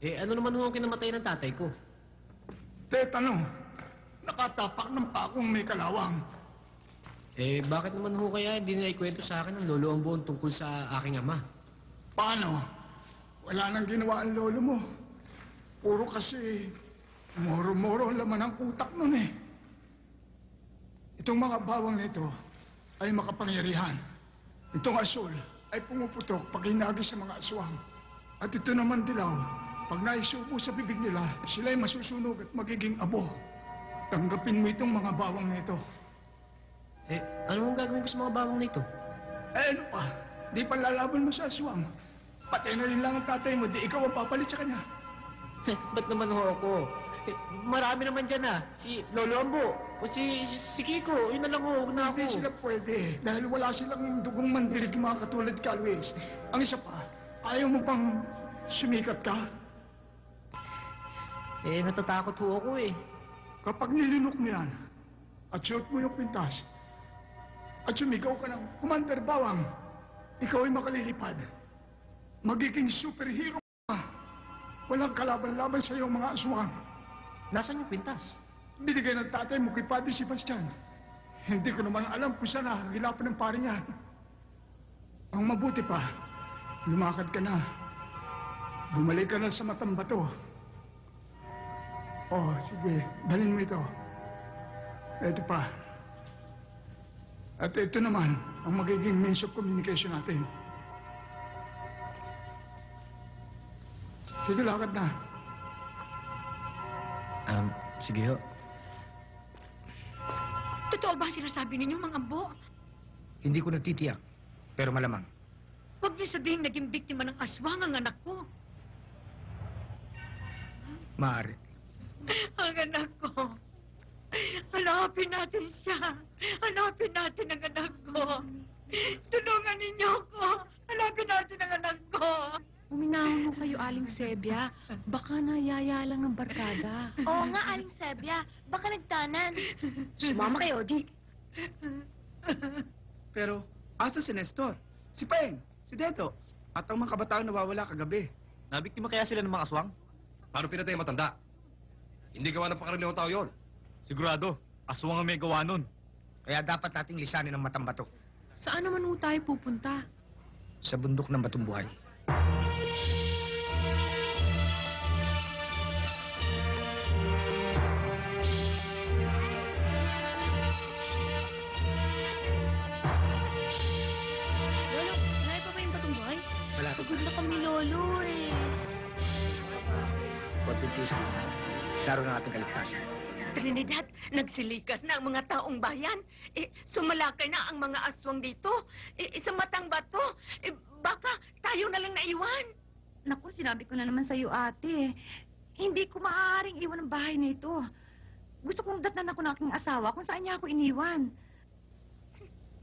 Eh, ano naman ho ang kinamatay ng tatay ko? Tetano, nakatapak ng pakong may kalawang. Eh, bakit naman ho kaya hindi nila ikwento sa akin ang lolo ang buong tungkol sa aking ama? Paano? Wala nang ginawa ang lolo mo. Puro kasi moro-moro ang laman ng utak nun eh. Itong mga bawang nito ay makapangyarihan. Itong asul ay pumuputok pag hinagis sa mga aswang. At ito naman dilaw, pag naisubo sa bibig nila, sila ay masusunog at magiging abo. Tanggapin mo itong mga bawang nito. Eh, ano ang gagawin ko sa mga bawang nito? Eh ano pa? Di pa lalaban mo sa aswang. Patay na rin lang ang tatay mo, di ikaw ang papalit sa kanya. Ba't naman ho ako? Eh, marami naman dyan Si Lolo Ambo, o si Kiko, yun na lang ho, huwag na ako. Hindi sila pwede dahil wala silang dugong mandilig mga katulad ka, Luis. Ang isa pa, ayaw mo pang sumikat ka? Eh, natatakot ho ako eh. Kapag nilinok mo yan at suot mo yung pintas at sumigaw ka ng Commander Bawang, ikaw ay makalilipad. Magiging superhero ka. Walang kalaban-laban sa iyong mga aswang. Nasaan yung pintas? Binigay ng tatay mo kay Padre Sebastian. Hindi ko naman alam kung saan nahilapan ng pare niya. Ang mabuti pa, lumakad ka na. Bumalik ka na sa matang bato. Oh, sige, dalhin mo ito. Ito pa. At ito naman, ang magiging means of communication natin. Sige, lakad na. Sige ho. Totoo ba ang sinasabi ninyo, mga ambo? Hindi ko nagtitiyak, pero malamang. Huwag niyo sabihin naging biktima ng aswang ang anak ko. Maaari. Ang anak ko. Hanapin natin siya. Hanapin natin ang anak ko. Tulungan ninyo ko. Hanapin natin ang anak ko. Uminahon mo kayo, Aling Sebia. Baka nayaya lang ng barkada. Oo nga, Aling Sebia. Baka nagtanan. Sumama kayo, di. Pero, asa si Nestor? Si Peng? Si Deto? At ang mga kabataan nawawala kagabi? Nabiktima kaya sila ng mga aswang? Paano pinatay ang matanda? Hindi gawa ng pangkaraniwang tao yun. Sigurado, aswang ang may gawa nun. Kaya dapat nating lisanin ang matambato. Saan naman ho tayo pupunta? Sa bundok ng Batong Buhay. Lolo, layo pa ba yung Batong Buhay? Wala ka Pagod na kami, Lolo eh. Pagpintis mo. Laro ng ating kaligtasan. Trinidad, nagsilikas na ang mga taong bayan. Sumalakay na ang mga aswang dito. Sa matang bato. Baka tayo na lang naiwan. Naku, sinabi ko na naman sa'yo, ate. Hindi ko maaaring iwan ang bahay na ito. Gusto kong datnan ako ng aking asawa kung saan niya ako iniwan.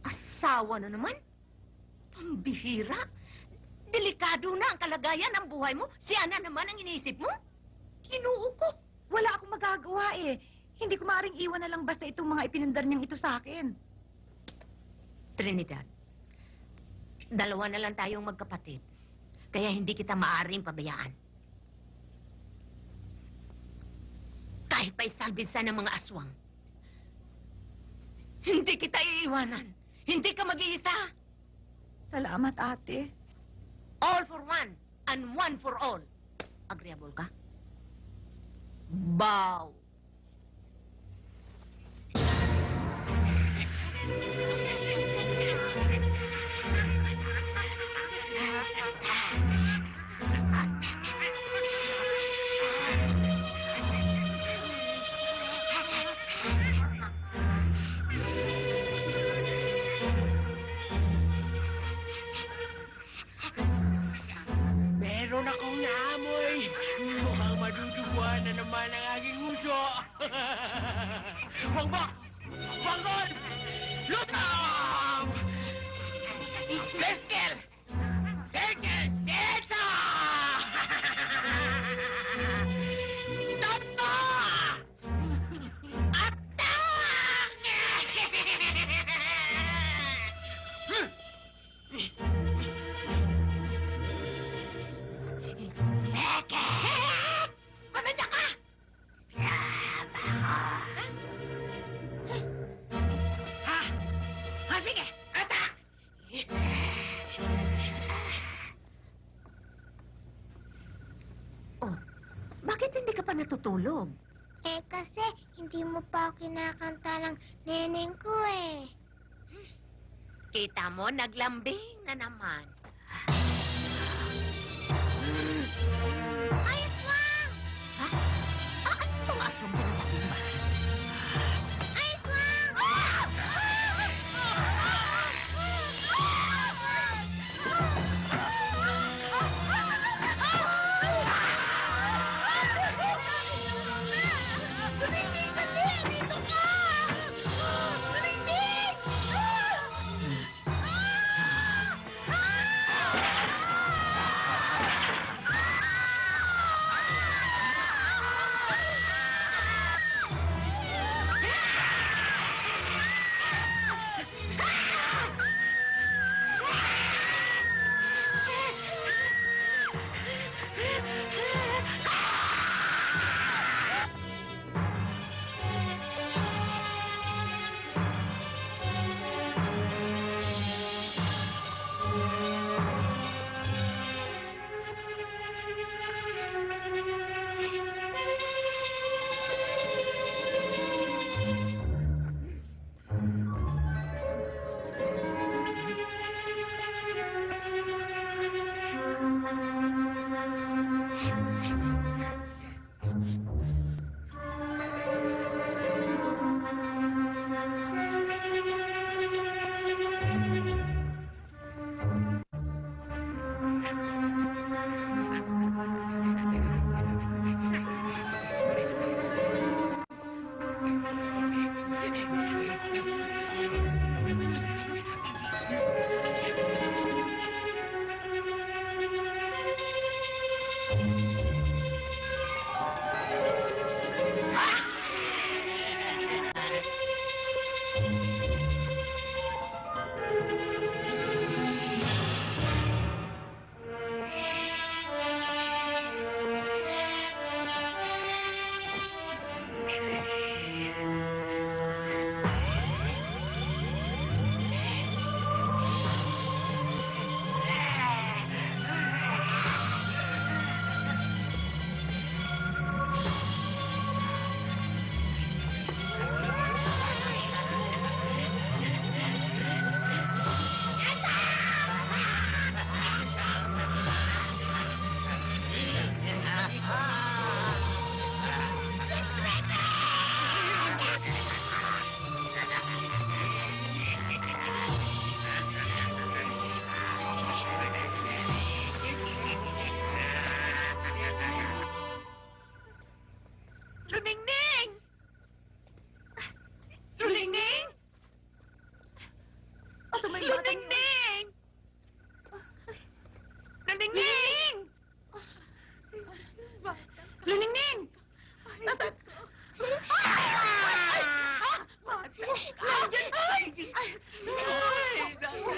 Asawa na naman? Pambihira. Delikado na ang kalagayan ng buhay mo. Si Ana naman ang iniisip mo. Kinuho ko. Wala akong magagawa eh. Hindi ko maaaring iwan na lang basta itong mga ipinandar niyang ito sa akin. Trinidad, dalawa na lang tayong magkapatid. Kaya hindi kita maaaring pabayaan. Kahit pa isalbisa ng mga aswang. Hindi kita iiwanan. Hindi ka mag-iisa. Salamat, ate. All for one and one for all. Agreeable ka? Bow. Meron akong naamoy. Mukhang maduduguan na naman ang aking uso. Bongbong! Bongbong! Lutang! Peskel! Peskel! Desa! Toto! Atawang! Peskel! hindi ka pa natutulog? Eh, kasi hindi mo pa kinakanta ng neneng ko eh. Kita mo, naglambing na naman. Ay, Swang! Ha? Ano itong aswang sinasabi? Ay, Swang! Tumingin dali! Dito ka! Tumingin! Luningning! Luningning! Luningning! Luningning! Luningning!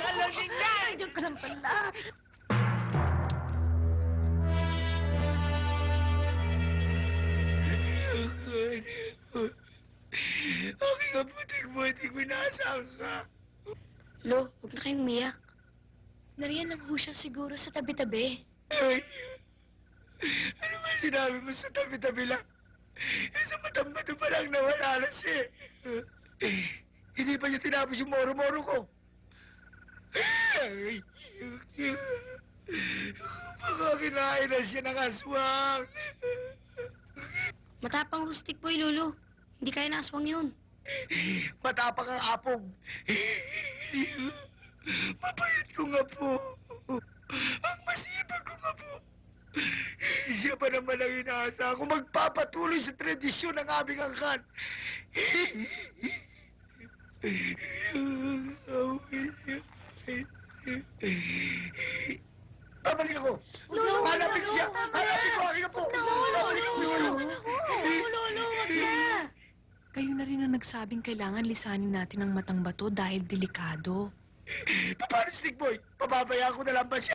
Nandiyan Nandiyan ka lang pala. Aking kaputik-putik, binasang ka. Lo, huwag na kayong umiyak. Nariyan lang ho siya siguro sa tabi-tabi. Ay, ano ba sinabi mo sa tabi-tabi lang? Sa matang-bato pa lang nawala na siya. Hindi pa niya tinapos yung moro-moro ko. Ay, baka kinain na siya ng aswang. Matapang rustic boy, Lolo. Hindi kaya na aswang yun. Matapang ang apog. Mapayat ko nga po. Ang masipag ko nga po. Siya pa naman ang inaasa ko magpapatuloy sa tradisyon ng aming angkan. Babalik ako. Lolo, Hanapin siya. Hanapin ko. Akin na po. Babalik ako. Lolo, wag na. Kayo na rin ang nagsabing kailangan lisanin natin ang matang bato dahil delikado. Paano, Stick Boy? Pababayaan ko na lang ba siya?